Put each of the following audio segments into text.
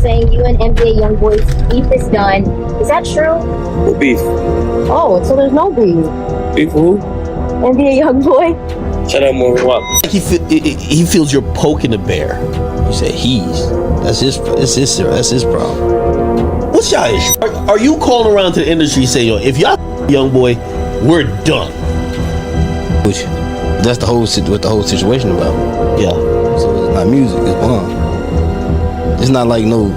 saying you and NBA YoungBoy's beef is done. Is that true? What beef? Oh, so there's no beef. Beef who? NBA YoungBoy? Shut up, more what? He feels you're poking the bear. You say that's his problem. What's y'all issue? Are you calling around to the industry saying, yo, if y'all young boy, we're done? Which that's what the whole situation about. Yeah. So it's not music, it's bomb. It's not like no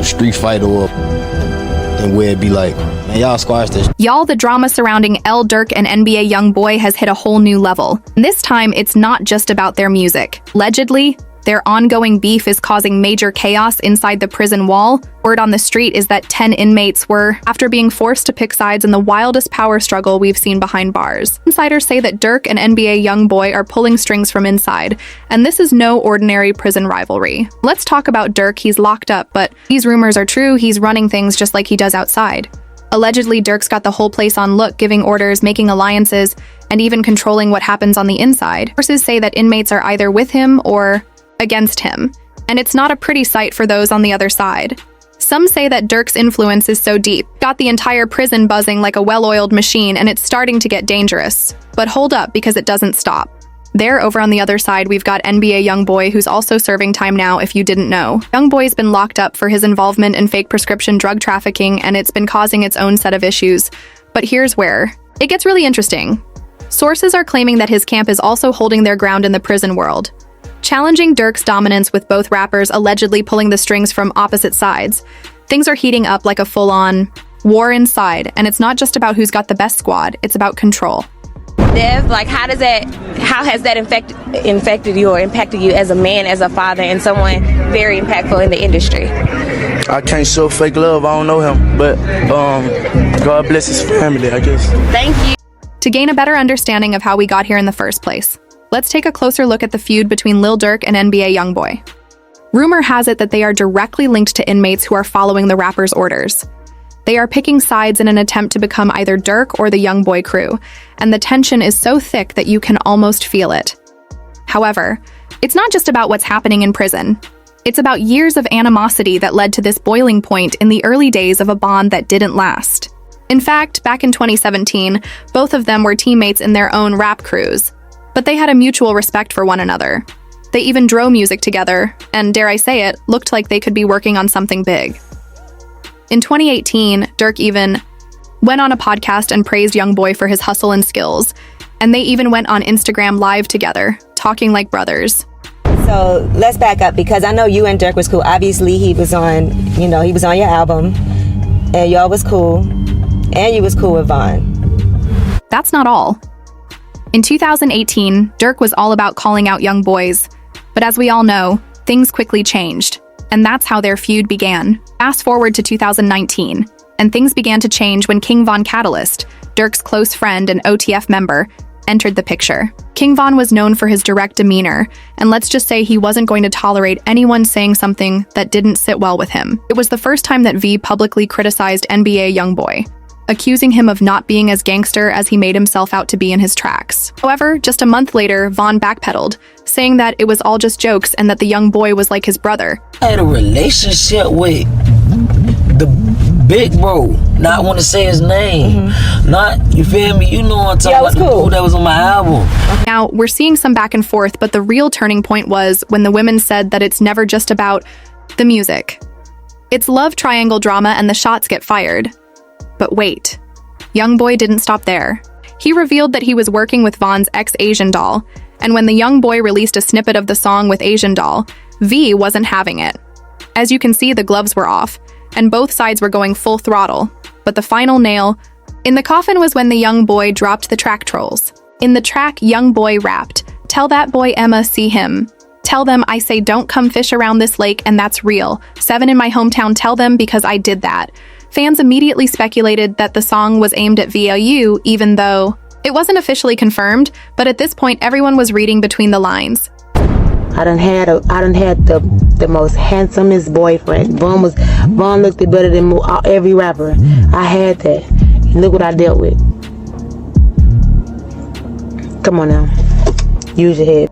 street fight or and where it be like, man, y'all squash this. Y'all, the drama surrounding Lil Durk and NBA YoungBoy has hit a whole new level. And this time, it's not just about their music. Allegedly, their ongoing beef is causing major chaos inside the prison wall. Word on the street is that 10 inmates were, after being forced to pick sides in the wildest power struggle we've seen behind bars. Insiders say that Durk and NBA YoungBoy are pulling strings from inside, and this is no ordinary prison rivalry. Let's talk about Durk. He's locked up, but these rumors are true. He's running things just like he does outside. Allegedly, Durk's got the whole place on look, giving orders, making alliances, and even controlling what happens on the inside. Sources say that inmates are either with him or against him, and it's not a pretty sight for those on the other side. Some say that Durk's influence is so deep, got the entire prison buzzing like a well-oiled machine, and it's starting to get dangerous. But hold up, because it doesn't stop. There, over on the other side, we've got NBA YoungBoy, who's also serving time now, if you didn't know. YoungBoy's been locked up for his involvement in fake prescription drug trafficking, and it's been causing its own set of issues. But here's where it gets really interesting. Sources are claiming that his camp is also holding their ground in the prison world, challenging Durk's dominance, with both rappers allegedly pulling the strings from opposite sides. Things are heating up like a full-on war inside, and it's not just about who's got the best squad, it's about control. Dev, like how has that infected you or impacted you as a man, as a father, and someone very impactful in the industry? I can't show fake love, I don't know him, but God bless his family, I guess. Thank you. To gain a better understanding of how we got here in the first place, let's take a closer look at the feud between Lil Durk and NBA YoungBoy. Rumor has it that they are directly linked to inmates who are following the rapper's orders. They are picking sides in an attempt to become either Durk or the YoungBoy crew, and the tension is so thick that you can almost feel it. However, it's not just about what's happening in prison. It's about years of animosity that led to this boiling point in the early days of a bond that didn't last. In fact, back in 2017, both of them were teammates in their own rap crews, but they had a mutual respect for one another. They even drove music together, and dare I say it, looked like they could be working on something big. In 2018, Durk even went on a podcast and praised YoungBoy for his hustle and skills, and they even went on Instagram Live together, talking like brothers. So let's back up, because I know you and Durk was cool. Obviously, he was on your album, and y'all was cool, and you was cool with Vaughn. That's not all. In 2018, Durk was all about calling out young boys, but as we all know, things quickly changed, and that's how their feud began. Fast forward to 2019, and things began to change when King Von Catalyst, Durk's close friend and OTF member, entered the picture. King Von was known for his direct demeanor, and let's just say he wasn't going to tolerate anyone saying something that didn't sit well with him. It was the first time that V publicly criticized NBA YoungBoy, accusing him of not being as gangster as he made himself out to be in his tracks. However, just a month later, Von backpedaled, saying that it was all just jokes and that the young boy was like his brother. I had a relationship with the big bro, not want to say his name. Not, you feel me? You know what I'm talking about, the dude that was on my album. Now, we're seeing some back and forth, but the real turning point was when the women said that it's never just about the music. It's love triangle drama and the shots get fired. But wait, YoungBoy didn't stop there. He revealed that he was working with Von's ex-Asian doll, and when the young boy released a snippet of the song with Asian doll, V wasn't having it. As you can see, the gloves were off, and both sides were going full throttle. But the final nail in the coffin was when the young boy dropped the track trolls. In the track, YoungBoy rapped, "Tell that boy Emma see him. Tell them I say don't come fish around this lake, and that's real. 7 in my hometown, tell them because I did that." Fans immediately speculated that the song was aimed at VLU, even though it wasn't officially confirmed, but at this point everyone was reading between the lines. I done had the most handsomest boyfriend. Vaughn looked better than every rapper. I had that. And look what I dealt with. Come on now. Use your head.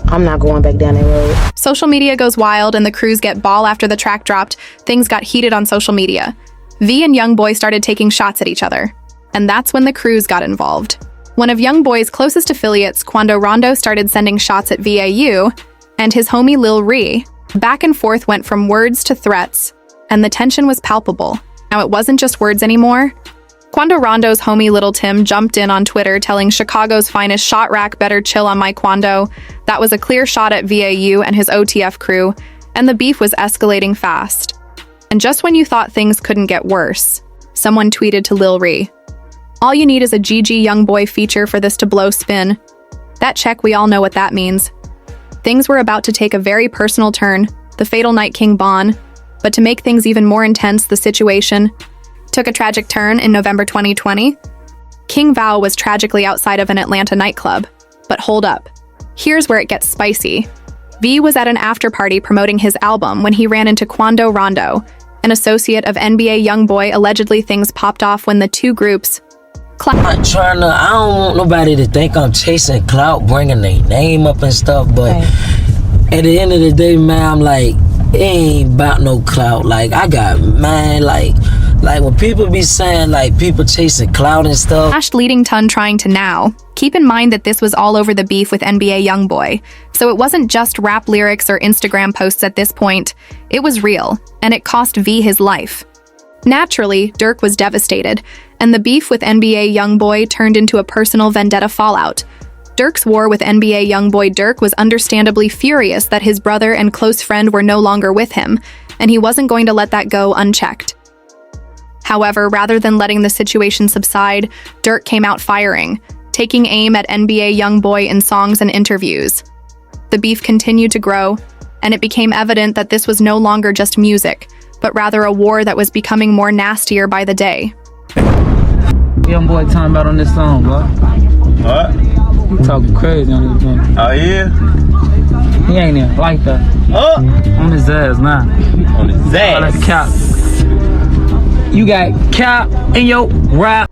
I'm not going back down that road. Social media goes wild and the crews get ball after the track dropped. Things got heated on social media. V and YoungBoy started taking shots at each other. And that's when the crews got involved. One of YoungBoy's closest affiliates, Quando Rondo, started sending shots at VAU, and his homie Lil Ree. Back and forth went from words to threats, and the tension was palpable. Now it wasn't just words anymore. Quando Rondo's homie Little Tim jumped in on Twitter telling Chicago's finest shot rack better chill on my Quando. That was a clear shot at VAU and his OTF crew, and the beef was escalating fast. And just when you thought things couldn't get worse, someone tweeted to Lil Ree, "All you need is a GG YoungBoy feature for this to blow spin." That check, we all know what that means. Things were about to take a very personal turn, the fatal night King Bon, but to make things even more intense, the situation took a tragic turn in November 2020. King Val was tragically outside of an Atlanta nightclub. But hold up. Here's where it gets spicy. V was at an after-party promoting his album when he ran into Quando Rondo, an associate of NBA YoungBoy. Allegedly, things popped off when the two groups I don't want nobody to think I'm chasing clout, bringing their name up and stuff, but at the end of the day, man, I'm like, it ain't about no clout. Like, I got, man, like when people be saying, like, people chasing clout and stuff. Leading ton trying to now. Keep in mind that this was all over the beef with NBA YoungBoy, so it wasn't just rap lyrics or Instagram posts at this point. It was real, and it cost V his life. Naturally, Durk was devastated, and the beef with NBA YoungBoy turned into a personal vendetta fallout. Durk's war with NBA YoungBoy Durk was understandably furious that his brother and close friend were no longer with him, and he wasn't going to let that go unchecked. However, rather than letting the situation subside, Durk came out firing, taking aim at NBA YoungBoy in songs and interviews. The beef continued to grow, and it became evident that this was no longer just music, but rather a war that was becoming more nastier by the day. YoungBoy talking about on this song, bro. What? You talking crazy on this one. Oh, yeah? He ain't even like that. Oh! On his ass now. On his ass. That's cap. You got cap in your rap.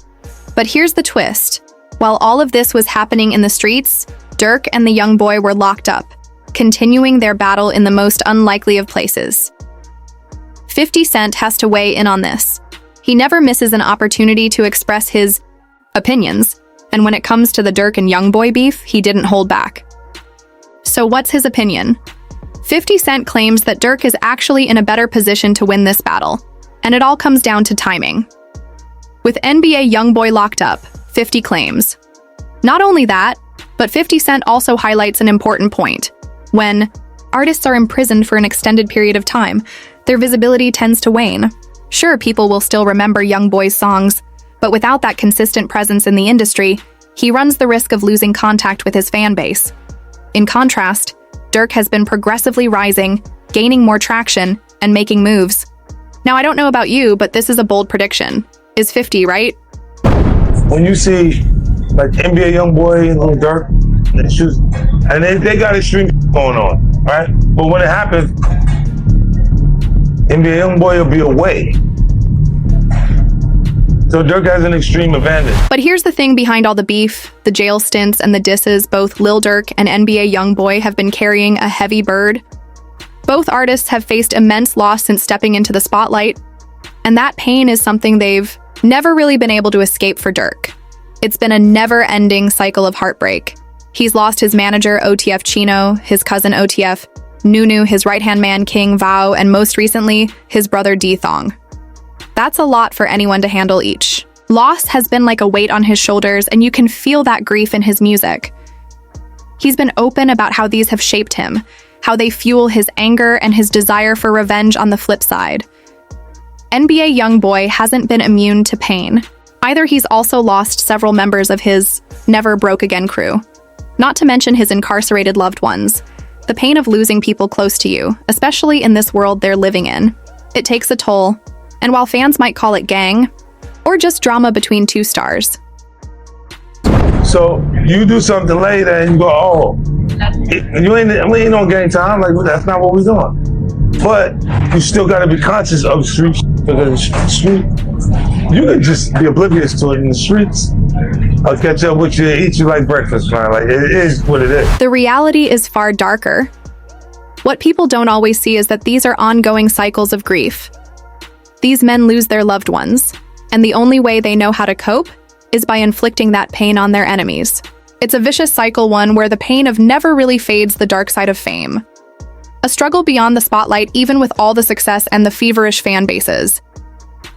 But here's the twist. While all of this was happening in the streets, Durk and the YoungBoy were locked up, continuing their battle in the most unlikely of places. 50 Cent has to weigh in on this. He never misses an opportunity to express his opinions, and when it comes to the Durk and YoungBoy beef, he didn't hold back. So what's his opinion? 50 Cent claims that Durk is actually in a better position to win this battle, and it all comes down to timing. With NBA YoungBoy locked up, 50 claims. Not only that, but 50 Cent also highlights an important point. When artists are imprisoned for an extended period of time, their visibility tends to wane. Sure, people will still remember YoungBoy's songs, but without that consistent presence in the industry, he runs the risk of losing contact with his fan base. In contrast, Durk has been progressively rising, gaining more traction, and making moves. Now, I don't know about you, but this is a bold prediction. Is 50 right? When you see like NBA YoungBoy and Lil Durk, and they got extreme going on, right? But when it happens, NBA YoungBoy will be away. So Durk has an extreme advantage. But here's the thing behind all the beef, the jail stints, and the disses. Both Lil Durk and NBA YoungBoy have been carrying a heavy burden. Both artists have faced immense loss since stepping into the spotlight, and that pain is something they've never really been able to escape for Durk. It's been a never-ending cycle of heartbreak. He's lost his manager, OTF Chino, his cousin OTF Nunu, his right-hand man, King Vao, and most recently, his brother D-Thong. That's a lot for anyone to handle each. Loss has been like a weight on his shoulders, and you can feel that grief in his music. He's been open about how these have shaped him, how they fuel his anger and his desire for revenge on the flip side. NBA YoungBoy hasn't been immune to pain. Either he's also lost several members of his Never Broke Again crew, not to mention his incarcerated loved ones. The pain of losing people close to you, especially in this world they're living in, it takes a toll. And while fans might call it gang, or just drama between two stars. So you do something later and you go, oh, we ain't on gang time. Like, that's not what we're doing. But you still got to be conscious of street, because street, you can just be oblivious to it in the streets. I'll catch up with you, eat you like breakfast, man. Like, it is what it is. The reality is far darker. What people don't always see is that these are ongoing cycles of grief. These men lose their loved ones, and the only way they know how to cope is by inflicting that pain on their enemies. It's a vicious cycle, one where the pain of never really fades the dark side of fame. A struggle beyond the spotlight, even with all the success and the feverish fan bases.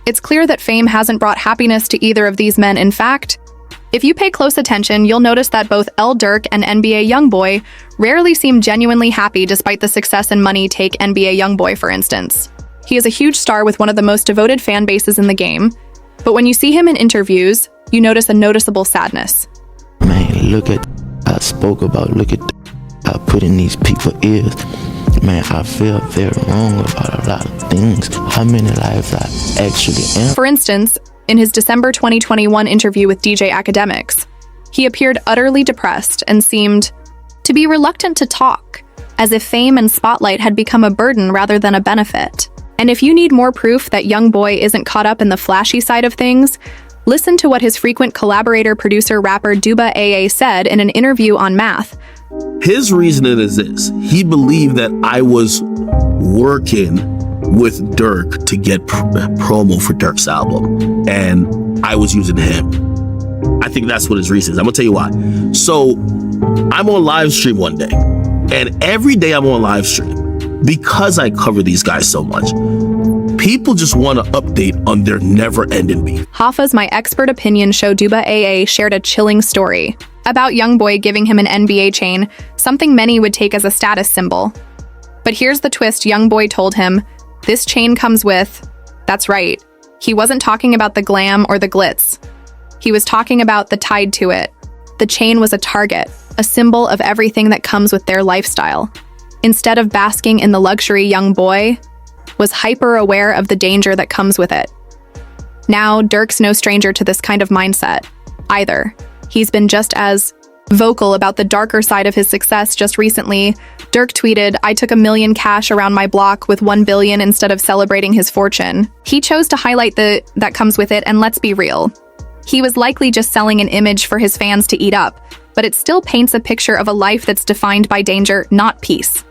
It's clear that fame hasn't brought happiness to either of these men. In fact, if you pay close attention, you'll notice that both Lil Durk and NBA YoungBoy rarely seem genuinely happy despite the success and money. Take NBA YoungBoy, for instance. He is a huge star with one of the most devoted fan bases in the game, but when you see him in interviews, you notice a noticeable sadness. Man, look at I spoke about, look at I put in these people's ears. Man, I feel very wrong about a lot of things. How many lives I actually am. For instance, in his December 2021 interview with DJ Academics, he appeared utterly depressed and seemed to be reluctant to talk, as if fame and spotlight had become a burden rather than a benefit. And if you need more proof that YoungBoy isn't caught up in the flashy side of things, listen to what his frequent collaborator, producer, rapper Duba AA said in an interview on Math. His reasoning is this. He believed that I was working with Durk to get promo for Durk's album, and I was using him. I think that's what his reason is. I'm gonna tell you why. So I'm on live stream one day, and every day I'm on live stream, because I cover these guys so much, people just want to update on their never-ending beef. Hoffa's My Expert Opinion show Duba AA shared a chilling story about YoungBoy giving him an NBA chain, something many would take as a status symbol. But here's the twist. YoungBoy told him, this chain comes with, that's right, he wasn't talking about the glam or the glitz. He was talking about the tied to it. The chain was a target, a symbol of everything that comes with their lifestyle. Instead of basking in the luxury, YoungBoy was hyper-aware of the danger that comes with it. Now, Durk's no stranger to this kind of mindset, either. He's been just as vocal about the darker side of his success. Just recently, Durk tweeted, I took $1 million cash around my block with $1 billion instead of celebrating his fortune. He chose to highlight that comes with it, and let's be real. He was likely just selling an image for his fans to eat up, but it still paints a picture of a life that's defined by danger, not peace.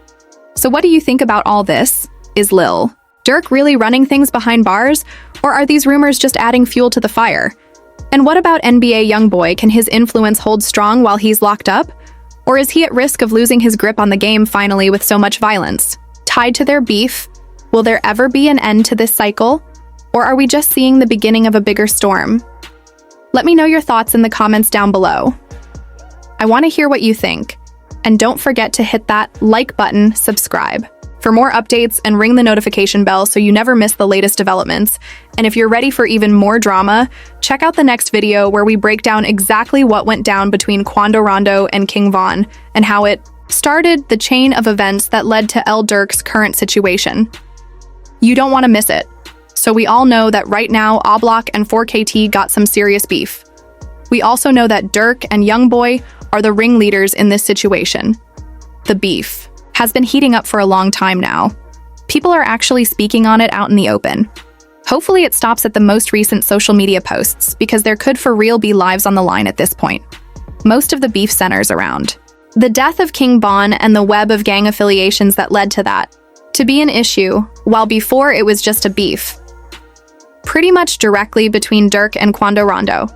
So what do you think about all this? Is Lil Durk really running things behind bars, or are these rumors just adding fuel to the fire? And what about NBA YoungBoy? Can his influence hold strong while he's locked up? Or is he at risk of losing his grip on the game finally with so much violence? Tied to their beef, will there ever be an end to this cycle? Or are we just seeing the beginning of a bigger storm? Let me know your thoughts in the comments down below. I want to hear what you think. And don't forget to hit that like button, subscribe for more updates, and ring the notification bell so you never miss the latest developments. And if you're ready for even more drama, check out the next video where we break down exactly what went down between Quando Rondo and King Von and how it started the chain of events that led to Lil Durk's current situation. You don't want to miss it. So we all know that right now, Oblock and 4KT got some serious beef. We also know that Durk and YoungBoy are the ringleaders in this situation. The beef has been heating up for a long time now. People are actually speaking on it out in the open. Hopefully it stops at the most recent social media posts, because there could for real be lives on the line at this point. Most of the beef centers around the death of King Von and the web of gang affiliations that led to that to be an issue, while before it was just a beef. Pretty much directly between Durk and Quando Rondo.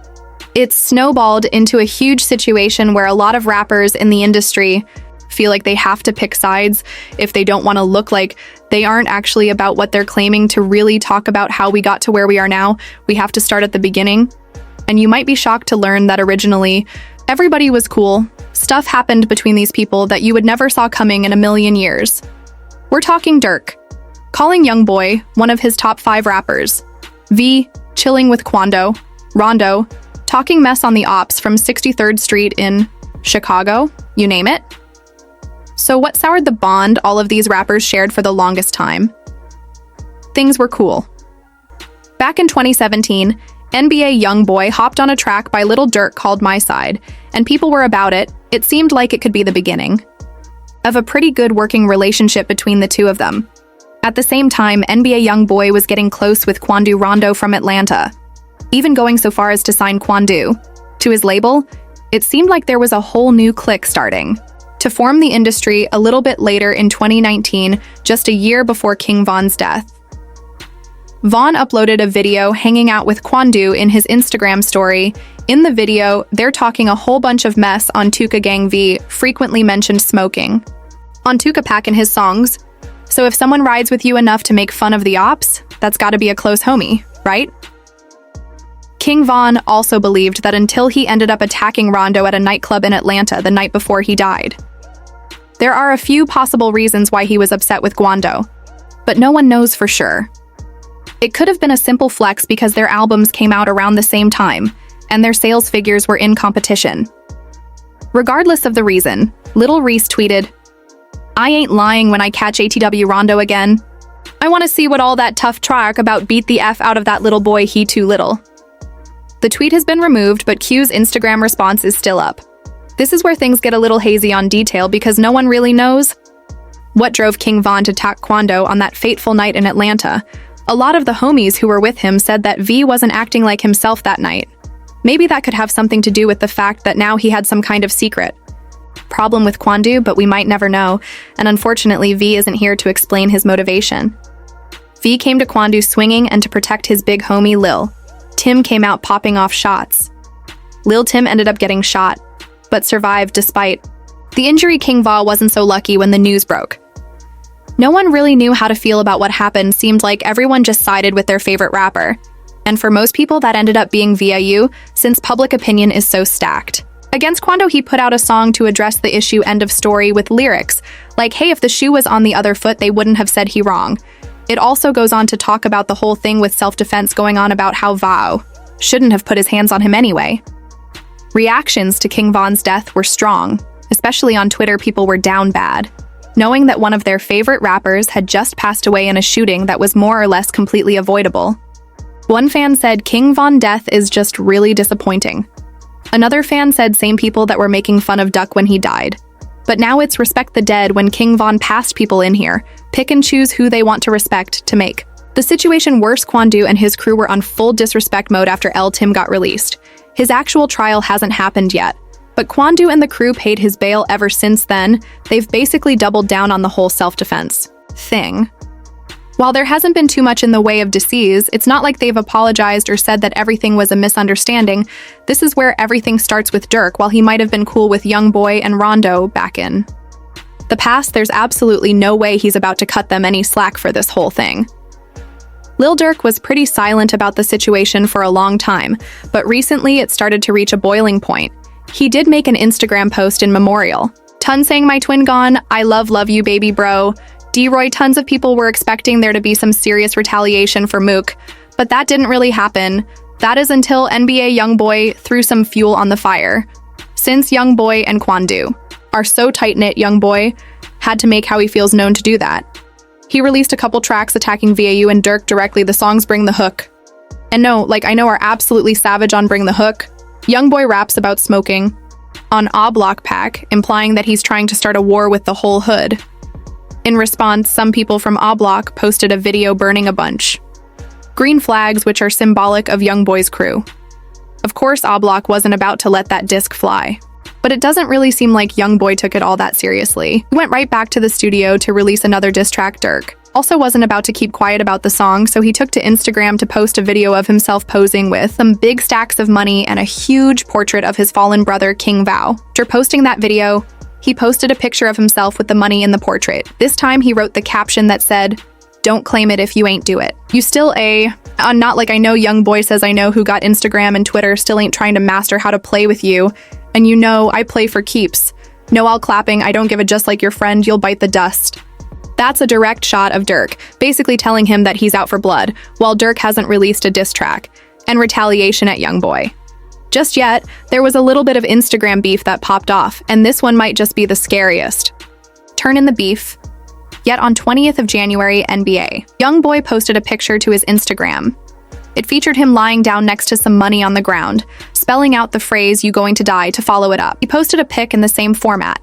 It's snowballed into a huge situation where a lot of rappers in the industry feel like they have to pick sides if they don't want to look like they aren't actually about what they're claiming to really talk about how we got to where we are now. We have to start at the beginning. And you might be shocked to learn that originally, everybody was cool. Stuff happened between these people that you would never saw coming in a million years. We're talking Durk, calling YoungBoy one of his top 5 rappers. V, chilling with Quando. Rondo, talking mess on the ops from 63rd Street in Chicago, you name it. So what soured the bond all of these rappers shared for the longest time? Things were cool. Back in 2017, NBA YoungBoy hopped on a track by Lil Durk called My Side, and people were about it. It seemed like it could be the beginning of a pretty good working relationship between the two of them. At the same time, NBA YoungBoy was getting close with Quando Rondo from Atlanta, even going so far as to sign Quando to his label. It seemed like there was a whole new clique starting. to form the industry a little bit later in 2019, just a year before King Von's death. Von uploaded a video hanging out with Kwandu in his Instagram story. In the video, they're talking a whole bunch of mess on Tuka Gang V, frequently mentioned smoking. On Tuka Pack in his songs. So if someone rides with you enough to make fun of the ops, that's gotta be a close homie, right? King Von also believed that until he ended up attacking Rondo at a nightclub in Atlanta the night before he died. There are a few possible reasons why he was upset with Gwando, but no one knows for sure. It could have been a simple flex because their albums came out around the same time, and their sales figures were in competition. Regardless of the reason, Lil Reese tweeted, "I ain't lying when I catch ATW Rondo again. I want to see what all that tough talk about beat the F out of that little boy, he too little." The tweet has been removed, but Q's Instagram response is still up. This is where things get a little hazy on detail because no one really knows what drove King Von to attack Kwando on that fateful night in Atlanta. A lot of the homies who were with him said that V wasn't acting like himself that night. Maybe that could have something to do with the fact that now he had some kind of secret problem with Kwandu, but we might never know, and unfortunately V isn't here to explain his motivation. V came to Kwandu swinging and to protect his big homie Lil. Tim came out popping off shots. Lil Tim ended up getting shot, but survived despite the injury. King Va wasn't so lucky when the news broke. No one really knew how to feel about what happened. Seemed like everyone just sided with their favorite rapper. And for most people, that ended up being VIU, since public opinion is so stacked. Against Kwando, he put out a song to address the issue, end of story, with lyrics like, hey, if the shoe was on the other foot, they wouldn't have said he wrong. It also goes on to talk about the whole thing with self-defense going on about how Vao shouldn't have put his hands on him anyway. Reactions to King Von's death were strong, especially on Twitter. People were down bad, knowing that one of their favorite rappers had just passed away in a shooting that was more or less completely avoidable. One fan said King Von death is just really disappointing. Another fan said same people that were making fun of Duck when he died. But now it's respect the dead when King Von passed people in here, pick and choose who they want to respect to make the situation worse. Kwandu and his crew were on full disrespect mode after L Tim got released. His actual trial hasn't happened yet, but Kwandu and the crew paid his bail ever since then. They've basically doubled down on the whole self-defense thing. While there hasn't been too much in the way of disease, it's not like they've apologized or said that everything was a misunderstanding. This is where everything starts with Durk. While he might have been cool with YoungBoy and Rondo back in the past, there's absolutely no way he's about to cut them any slack for this whole thing. Lil Durk was pretty silent about the situation for a long time, but recently it started to reach a boiling point. He did make an Instagram post in memorial. Ton saying, "My twin gone, I love you baby bro." D-Roy, tons of people were expecting there to be some serious retaliation for Mook, but that didn't really happen. That is until NBA YoungBoy threw some fuel on the fire. Since YoungBoy and Kwandu are so tight-knit, YoungBoy had to make how he feels known to do that. He released a couple tracks attacking VAU and Durk directly. The songs Bring the Hook and No, I Know are absolutely savage on Bring the Hook. YoungBoy raps about smoking on A Block Pack, implying that he's trying to start a war with the whole hood. In response, some people from A Block posted a video burning a bunch green flags, which are symbolic of YoungBoy's crew. Of course, A Block wasn't about to let that disc fly, but it doesn't really seem like YoungBoy took it all that seriously. He went right back to the studio to release another diss track. Durk also wasn't about to keep quiet about the song, so he took to Instagram to post a video of himself posing with some big stacks of money and a huge portrait of his fallen brother, King Vao. After posting that video, he posted a picture of himself with the money in the portrait. This time he wrote the caption that said, "Don't claim it if you ain't do it. You still not like I know YoungBoy says I know who got Instagram and Twitter still ain't trying to master how to play with you. And you know I play for keeps. No all clapping, I don't give a just like your friend, you'll bite the dust." That's a direct shot of Durk, basically telling him that he's out for blood, while Durk hasn't released a diss track and retaliation at YoungBoy just yet. There was a little bit of Instagram beef that popped off, and this one might just be the scariest turn in the beef. Yet on 20th of January, NBA YoungBoy posted a picture to his Instagram. It featured him lying down next to some money on the ground, spelling out the phrase "you going to die" to follow it up. He posted a pic in the same format.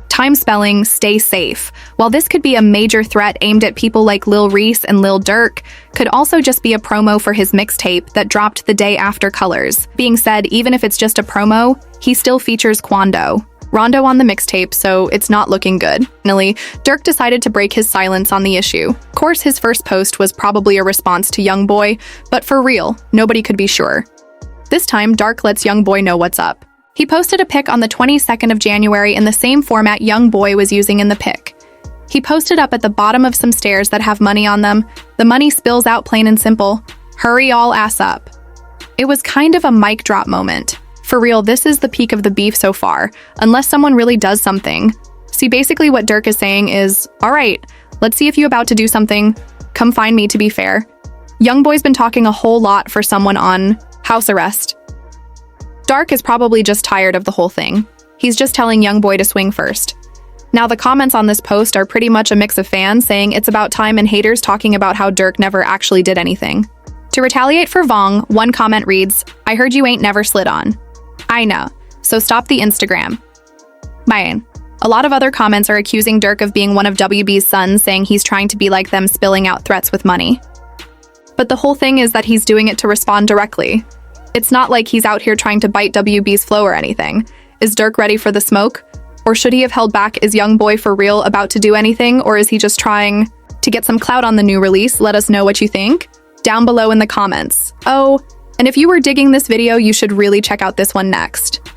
Time spelling, stay safe. While this could be a major threat aimed at people like Lil Reese and Lil Durk, could also just be a promo for his mixtape that dropped the day after Colors. Being said, even if it's just a promo, he still features Kwando. Rondo on the mixtape, so it's not looking good. Finally, Durk decided to break his silence on the issue. Of course, his first post was probably a response to YoungBoy, but for real, nobody could be sure. This time, Durk lets YoungBoy know what's up. He posted a pic on the 22nd of January in the same format YoungBoy was using in the pic. He posted up at the bottom of some stairs that have money on them. The money spills out plain and simple. Hurry all ass up. It was kind of a mic drop moment. For real, this is the peak of the beef so far, unless someone really does something. See, basically what Durk is saying is, all right, let's see if you're about to do something. Come find me, to be fair. YoungBoy's been talking a whole lot for someone on house arrest. Durk is probably just tired of the whole thing. He's just telling YoungBoy to swing first. Now, the comments on this post are pretty much a mix of fans saying it's about time and haters talking about how Durk never actually did anything. To retaliate for Vong, one comment reads, I heard you ain't never slid on. I know, so stop the Instagram. Mayan. A lot of other comments are accusing Durk of being one of WB's sons, saying he's trying to be like them, spilling out threats with money. But the whole thing is that he's doing it to respond directly. It's not like he's out here trying to bite WB's flow or anything. Is Durk ready for the smoke? Or should he have held back? Is YoungBoy for real about to do anything? Or is he just trying to get some clout on the new release? Let us know what you think down below in the comments. Oh, and if you were digging this video, you should really check out this one next.